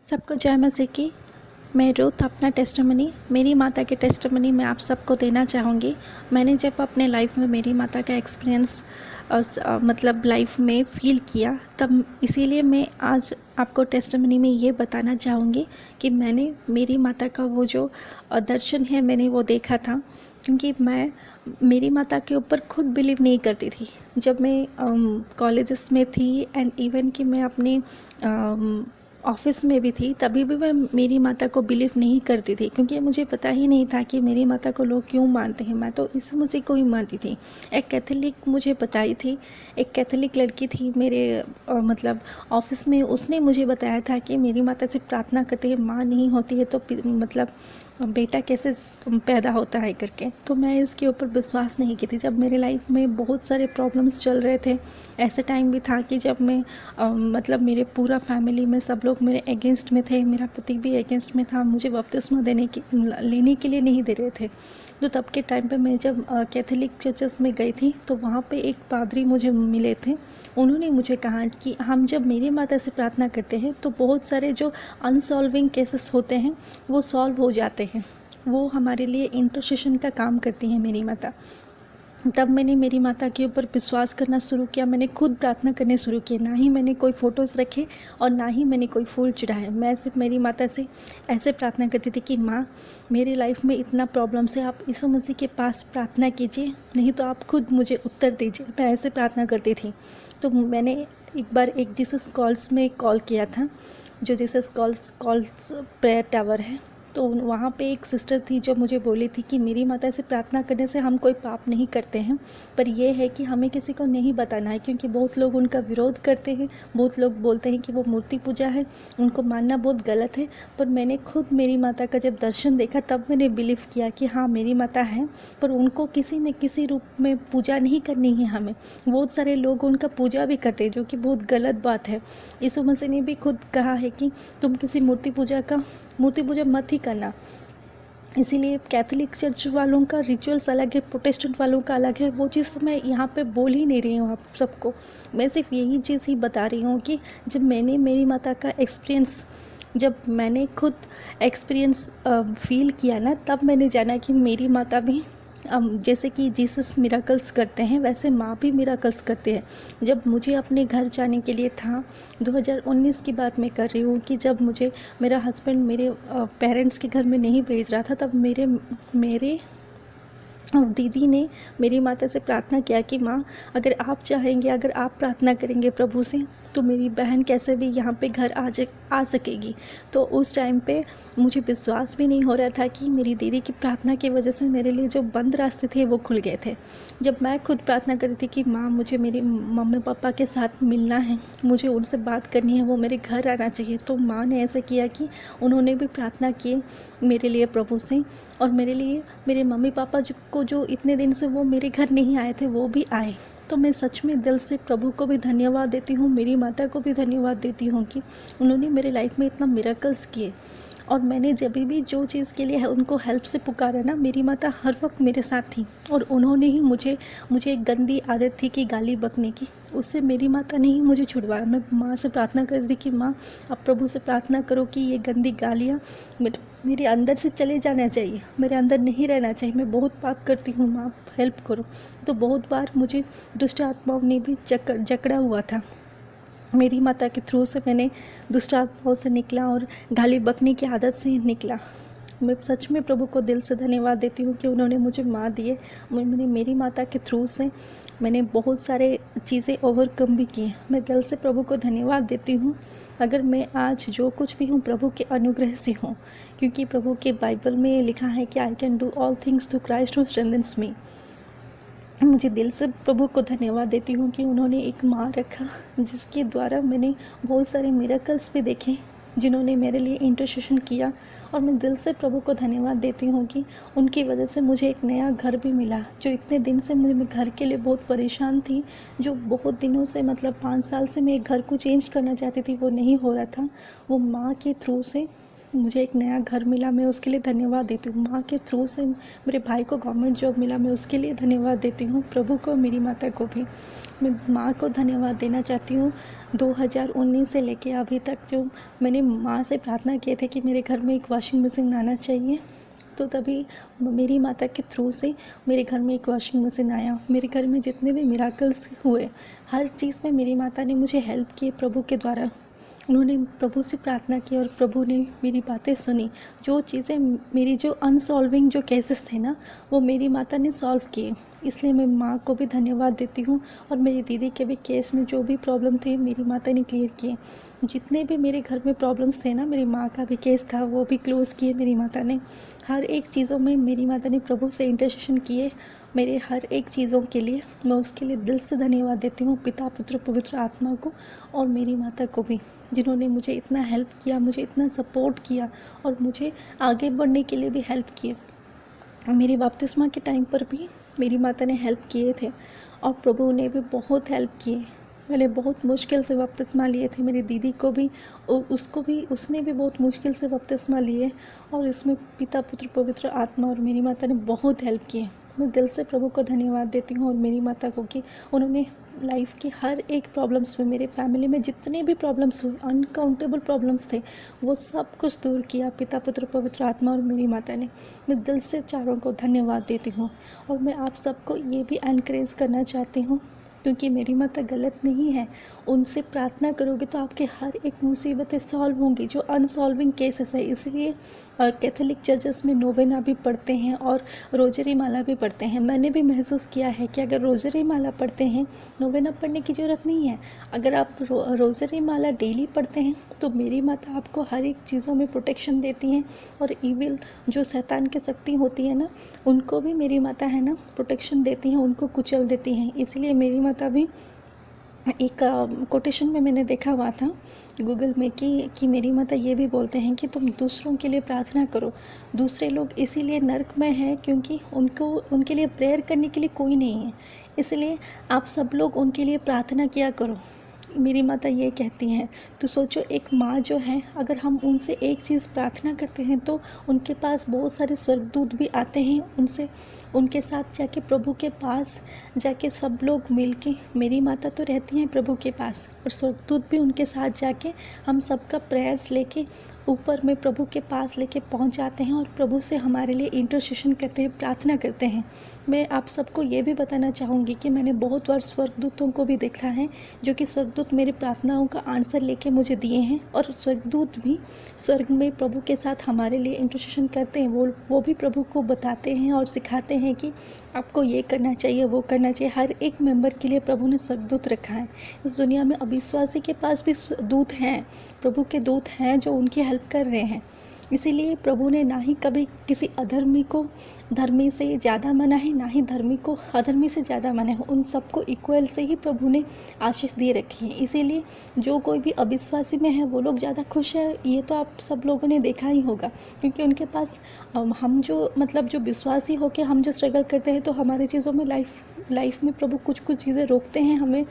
सबको जय मसीह की। मैं रुथ अपना टेस्टिमनी, मेरी माता के टेस्टिमनी मैं आप सबको देना चाहूँगी। मैंने जब अपने लाइफ में मेरी माता का एक्सपीरियंस मतलब लाइफ में फ़ील किया, तब इसीलिए मैं आज आपको टेस्टिमनी में ये बताना चाहूँगी कि मैंने मेरी माता का वो जो दर्शन है मैंने वो देखा था। क्योंकि मैं मेरी माता के ऊपर खुद बिलीव नहीं करती थी जब मैं कॉलेजेस में थी एंड इवन कि मैं अपने ऑफ़िस में भी थी, तभी भी मैं मेरी माता को बिलीव नहीं करती थी, क्योंकि मुझे पता ही नहीं था कि मेरी माता को लोग क्यों मानते हैं। मैं तो यीशु मसीह को ही मानती थी। एक कैथोलिक मुझे बताई थी, एक कैथोलिक लड़की थी मेरे मतलब ऑफ़िस में, उसने मुझे बताया था कि मेरी माता से प्रार्थना करते हैं, माँ नहीं होती है तो मतलब बेटा कैसे पैदा होता है करके। तो मैं इसके ऊपर विश्वास नहीं की थी। जब मेरे लाइफ में बहुत सारे प्रॉब्लम्स चल रहे थे, ऐसे टाइम भी था कि जब मैं मतलब मेरे पूरा फैमिली में सब लोग मेरे अगेंस्ट में थे, मेरा पति भी अगेंस्ट में था, मुझे बपतिस्मा लेने के लिए नहीं दे रहे थे। तो तब के टाइम पे मैं जब कैथोलिक चर्चेस में गई थी, तो वहाँ पे एक पादरी मुझे मिले थे। उन्होंने मुझे कहा कि हम जब मेरी माता से प्रार्थना करते हैं तो बहुत सारे जो अनसॉल्विंग केसेस होते हैं वो सॉल्व हो जाते हैं। वो हमारे लिए इंटरसेशन का काम करती हैं मेरी माता। तब मैंने मेरी माता के ऊपर विश्वास करना शुरू किया। मैंने खुद प्रार्थना करने शुरू किए। ना ही मैंने कोई फ़ोटोज़ रखे और ना ही मैंने कोई फूल चढ़ाए। मैं सिर्फ मेरी माता से ऐसे प्रार्थना करती थी कि माँ, मेरी लाइफ में इतना प्रॉब्लम्स है, आप यीशु मसीह के पास प्रार्थना कीजिए, नहीं तो आप खुद मुझे उत्तर दीजिए। मैं ऐसे प्रार्थना करती थी। तो मैंने एक बार एक जीसस कॉल्स में कॉल किया था, जो जीसस कॉल्स प्रेयर टावर है। तो वहाँ पे एक सिस्टर थी जो मुझे बोली थी कि मेरी माता से प्रार्थना करने से हम कोई पाप नहीं करते हैं, पर यह है कि हमें किसी को नहीं बताना है, क्योंकि बहुत लोग उनका विरोध करते हैं। बहुत लोग बोलते हैं कि वो मूर्ति पूजा है, उनको मानना बहुत गलत है। पर मैंने खुद मेरी माता का जब दर्शन देखा, तब मैंने बिलीव किया कि हाँ, मेरी माता है, पर उनको किसी न किसी रूप में पूजा नहीं करनी है हमें। बहुत सारे लोग उनका पूजा भी करते हैं, जो कि बहुत गलत बात है। यीशु मसीह ने भी खुद कहा है कि तुम किसी मूर्ति पूजा मत ही करना। इसीलिए कैथोलिक चर्च वालों का रिचुअल्स अलग है, प्रोटेस्टेंट वालों का अलग है। वो चीज़ तो मैं यहाँ पे बोल ही नहीं रही हूँ आप सबको। मैं सिर्फ यही चीज़ ही बता रही हूँ कि जब मैंने मेरी माता का एक्सपीरियंस, जब मैंने खुद एक्सपीरियंस फील किया ना, तब मैंने जाना कि मेरी माता भी जैसे कि जीसस मिराकल्स करते हैं, वैसे माँ भी मिराकल्स करते हैं। जब मुझे अपने घर जाने के लिए था, 2019 की बात मैं कर रही हूँ, कि जब मुझे मेरा हस्बैंड मेरे पेरेंट्स के घर में नहीं भेज रहा था, तब मेरे दीदी ने मेरी माता से प्रार्थना किया कि माँ, अगर आप चाहेंगे, अगर आप प्रार्थना करेंगे प्रभु से, तो मेरी बहन कैसे भी यहाँ पे घर आ सकेगी। तो उस टाइम पे मुझे विश्वास भी नहीं हो रहा था कि मेरी दीदी की प्रार्थना की वजह से मेरे लिए जो बंद रास्ते थे वो खुल गए थे। जब मैं खुद प्रार्थना करती थी कि माँ, मुझे मेरी मम्मी पापा के साथ मिलना है, मुझे उनसे बात करनी है, वो मेरे घर आना चाहिए, तो माँ ने ऐसा किया कि उन्होंने भी प्रार्थना की मेरे लिए प्रभु से, और मेरे लिए मेरे मम्मी पापा जो इतने दिन से वो मेरे घर नहीं आए थे, वो भी आए। तो मैं सच में दिल से प्रभु को भी धन्यवाद देती हूँ, मेरी माता को भी धन्यवाद देती हूँ कि उन्होंने मेरे लाइफ में इतना मिरेकल्स किए। और मैंने जब भी जो चीज़ के लिए उनको हेल्प से पुकारा ना, मेरी माता हर वक्त मेरे साथ थी। और उन्होंने ही मुझे एक गंदी आदत थी कि गाली बकने की, उससे मेरी माता ने ही मुझे छुड़वाया। मैं माँ से प्रार्थना करती थी कि माँ, आप प्रभु से प्रार्थना करो कि ये गंदी गालियाँ मेरे अंदर से चले जाना चाहिए, मेरे अंदर नहीं रहना चाहिए। मैं बहुत पाप करती हूँ माँ, हेल्प करो। तो बहुत बार मुझे दुष्ट आत्माओं ने भी जकड़ा हुआ था। मेरी माता के थ्रू से मैंने दुष्ट आत्माओं से निकला और गाली बकने की आदत से निकला। मैं सच में प्रभु को दिल से धन्यवाद देती हूँ कि उन्होंने मुझे माँ दिए। मेरी माता के थ्रू से मैंने बहुत सारे चीज़ें ओवरकम भी किए। मैं दिल से प्रभु को धन्यवाद देती हूँ। अगर मैं आज जो कुछ भी हूँ, प्रभु के अनुग्रह से हूँ, क्योंकि प्रभु के बाइबल में लिखा है कि I can do all things through Christ who strengthens me. मुझे दिल से प्रभु को धन्यवाद देती हूँ कि उन्होंने एक माँ रखा, जिसके द्वारा मैंने बहुत सारे मिरेकल्स भी देखे, जिन्होंने मेरे लिए इंटरसेशन किया। और मैं दिल से प्रभु को धन्यवाद देती हूँ कि उनकी वजह से मुझे एक नया घर भी मिला। जो इतने दिन से मैं घर के लिए बहुत परेशान थी, जो बहुत दिनों से, मतलब 5 साल से मैं एक घर को चेंज करना चाहती थी, वो नहीं हो रहा था, वो माँ के थ्रू से मुझे एक नया घर मिला, मैं उसके लिए धन्यवाद देती हूँ। माँ के थ्रू से मेरे भाई को गवर्नमेंट जॉब मिला, मैं उसके लिए धन्यवाद देती हूँ। प्रभु को, मेरी माता को भी मैं माँ को धन्यवाद देना चाहती हूँ। 2019 से लेके अभी तक जो मैंने माँ से प्रार्थना किए थे कि मेरे घर में एक वॉशिंग मशीन आना चाहिए, तो तभी मेरी माता के थ्रू से मेरे घर में एक वॉशिंग मशीन आया। मेरे घर में जितने भी मिराकल्स हुए, हर चीज़ में मेरी माता ने मुझे हेल्प की प्रभु के द्वारा। उन्होंने प्रभु से प्रार्थना की और प्रभु ने मेरी बातें सुनी। जो चीज़ें मेरी जो अनसॉल्विंग जो केसेस थे ना, वो मेरी माता ने सॉल्व किए। इसलिए मैं माँ को भी धन्यवाद देती हूँ। और मेरी दीदी के भी केस में जो भी प्रॉब्लम थे, मेरी माता ने क्लियर किए। जितने भी मेरे घर में प्रॉब्लम्स थे ना, मेरी माँ का भी केस था, वो भी क्लोज़ किए मेरी माता ने। हर एक चीज़ों में मेरी माता ने प्रभु से इंटरसेशन किए। मेरे हर एक चीज़ों के लिए मैं उसके लिए दिल से धन्यवाद देती हूँ, पिता, पुत्र, पवित्र आत्मा को और मेरी माता को भी, जिन्होंने मुझे इतना हेल्प किया, मुझे इतना सपोर्ट किया और मुझे आगे बढ़ने के लिए भी हेल्प किए। मेरी बपतिस्मा के टाइम पर भी मेरी माता ने हेल्प किए थे और प्रभु ने भी बहुत हेल्प किए। मैंने बहुत मुश्किल से बपतिस्मा लिए थे। मेरी दीदी को भी, उसने भी बहुत मुश्किल से बपतिस्मा लिए और इसमें पिता, पुत्र, पवित्र आत्मा और मेरी माता ने बहुत हेल्प किए। मैं दिल से प्रभु को धन्यवाद देती हूँ और मेरी माता को कि उन्होंने लाइफ की हर एक प्रॉब्लम्स में, मेरे फैमिली में जितने भी प्रॉब्लम्स हुए, अनकाउंटेबल प्रॉब्लम्स थे, वो सब कुछ दूर किया पिता, पुत्र, पवित्र आत्मा और मेरी माता ने। मैं दिल से चारों को धन्यवाद देती हूँ। और मैं आप सबको ये भी एनकरेज करना चाहती हूँ, क्योंकि मेरी माता गलत नहीं है। उनसे प्रार्थना करोगे तो आपके हर एक मुसीबतें सॉल्व होंगी, जो अनसॉल्विंग केसेस है। इसलिए कैथोलिक चर्चेस में नोवेना भी पढ़ते हैं और रोजरी माला भी पढ़ते हैं। मैंने भी महसूस किया है कि अगर रोजरी माला पढ़ते हैं, नोवेना पढ़ने की ज़रूरत नहीं है। अगर आप रोजरी माला डेली पढ़ते हैं तो मेरी माता आपको हर एक चीज़ों में प्रोटेक्शन देती हैं और इविल जो शैतान की शक्ति होती है ना, उनको भी मेरी माता है ना प्रोटेक्शन देती हैं, उनको कुचल देती हैं। इसलिए मेरी माता भी, एक कोटेशन में मैंने देखा हुआ था गूगल में कि मेरी माता ये भी बोलते हैं कि तुम दूसरों के लिए प्रार्थना करो। दूसरे लोग इसीलिए नरक में हैं क्योंकि उनके लिए प्रेयर करने के लिए कोई नहीं है। इसलिए आप सब लोग उनके लिए प्रार्थना किया करो, मेरी माता ये कहती हैं। तो सोचो, एक माँ जो है, अगर हम उनसे एक चीज़ प्रार्थना करते हैं तो उनके पास बहुत सारे स्वर्गदूत भी आते हैं। उनके साथ जाके प्रभु के पास जाके सब लोग मिलके, मेरी माता तो रहती हैं प्रभु के पास और स्वर्गदूत भी उनके साथ जाके हम सबका प्रेयर्स लेके ऊपर में प्रभु के पास लेके पहुंच जाते हैं और प्रभु से हमारे लिए इंटरसेशन करते हैं, प्रार्थना करते हैं। मैं आप सबको ये भी बताना चाहूँगी कि मैंने बहुत बार स्वर्गदूतों को भी देखा है, जो कि स्वर्गदूत मेरी प्रार्थनाओं का आंसर लेके मुझे दिए हैं। और स्वर्गदूत भी स्वर्ग में प्रभु के साथ हमारे लिए इंटरसेशन करते हैं। वो भी प्रभु को बताते हैं और सिखाते हैं कि आपको ये करना चाहिए, वो करना चाहिए। हर एक मेंबर के लिए प्रभु ने स्वर्गदूत रखा है। इस दुनिया में अविश्वासी के पास भी दूत हैं, प्रभु के दूत हैं जो उनकी हेल्प कर रहे हैं। इसीलिए प्रभु ने ना ही कभी किसी अधर्मी को धर्मी से ज़्यादा माना है, ना ही धर्मी को अधर्मी से ज़्यादा माना है। उन सबको इक्वल से ही प्रभु ने आशीष दे रखी है। इसीलिए जो कोई भी अविश्वासी में है वो लोग ज़्यादा खुश है, ये तो आप सब लोगों ने देखा ही होगा। क्योंकि उनके पास हम जो जो विश्वासी होकर हम जो स्ट्रगल करते हैं, तो हमारी चीज़ों में लाइफ में प्रभु कुछ चीज़ें रोकते हैं हमें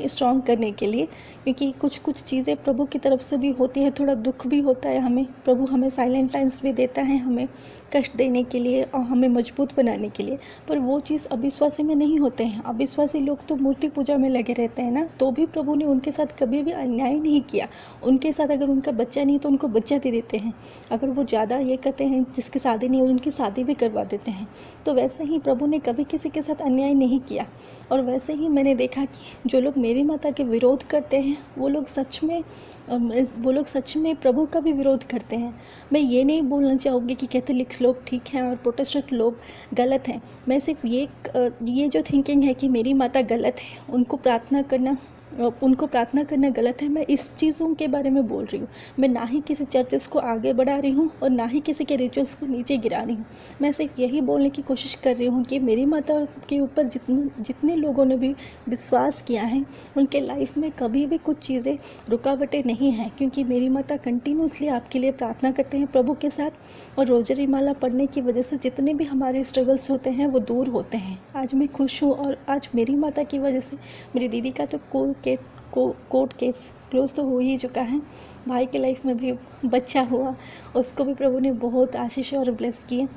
स्ट्रॉन्ग करने के लिए। क्योंकि कुछ चीज़ें प्रभु की तरफ से भी होती है, थोड़ा दुख भी होता है हमें। प्रभु हमें साइलेंट टाइम्स भी देता है, हमें कष्ट देने के लिए और हमें मजबूत बनाने के लिए। पर वो चीज़ अविश्वासी में नहीं होते हैं। अविश्वासी लोग तो मूर्ति पूजा में लगे रहते हैं ना, तो भी प्रभु ने उनके साथ कभी भी अन्याय नहीं किया। उनके साथ अगर उनका बच्चा नहीं तो उनको बच्चा दे देते हैं। अगर वो ज़्यादा ये करते हैं, जिसकी शादी नहीं, उनकी शादी भी करवा देते हैं। तो वैसे ही प्रभु ने कभी किसी के साथ अन्याय नहीं किया। और वैसे ही मैंने देखा कि जो लोग मेरी माता के विरोध करते हैं, वो लोग सच में प्रभु का भी विरोध करते हैं। मैं ये नहीं बोलना चाहूँगी कि कैथोलिक लोग ठीक हैं और प्रोटेस्टेंट लोग गलत हैं। मैं सिर्फ ये जो थिंकिंग है कि मेरी माता गलत है, उनको प्रार्थना करना गलत है, मैं इस चीज़ों के बारे में बोल रही हूँ। मैं ना ही किसी चर्चेस को आगे बढ़ा रही हूँ और ना ही किसी के रिचुअल्स को नीचे गिरा रही हूँ। मैं सिर्फ यही बोलने की कोशिश कर रही हूँ कि मेरी माता के ऊपर जितने लोगों ने भी विश्वास किया है, उनके लाइफ में कभी भी कुछ चीज़ें रुकावटें नहीं हैं। क्योंकि मेरी माता कंटिन्यूसली आपके लिए प्रार्थना करते हैं प्रभु के साथ। और रोजरी माला पढ़ने की वजह से जितने भी हमारे स्ट्रगल्स होते हैं वो दूर होते हैं। आज मैं खुश हूँ और आज मेरी माता की वजह से, मेरी दीदी का तो कोर्ट केस क्लोज तो हो ही चुका है। भाई के लाइफ में भी बच्चा हुआ, उसको भी प्रभु ने बहुत आशीष और ब्लेस किए।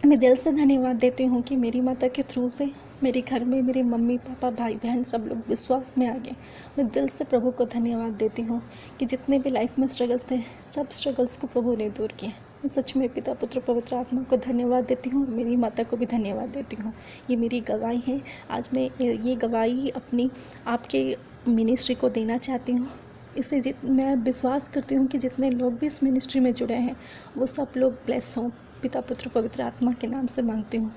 मैं दिल से धन्यवाद देती हूँ कि मेरी माता के थ्रू से मेरे घर में मेरे मम्मी पापा भाई बहन सब लोग विश्वास में आ गए। मैं दिल से प्रभु को धन्यवाद देती हूँ कि जितने भी लाइफ में स्ट्रगल्स थे सब स्ट्रगल्स को प्रभु ने दूर किए। मैं सच में पिता पुत्र पवित्र आत्मा को धन्यवाद देती हूँ और मेरी माता को भी धन्यवाद देती हूँ। ये मेरी गवाही है। आज मैं ये गवाही अपनी आपके मिनिस्ट्री को देना चाहती हूँ। इसे मैं विश्वास करती हूँ कि जितने लोग भी इस मिनिस्ट्री में जुड़े हैं वो सब लोग ब्लेस हों। पिता पुत्र पवित्र आत्मा के नाम से मांगती हूँ।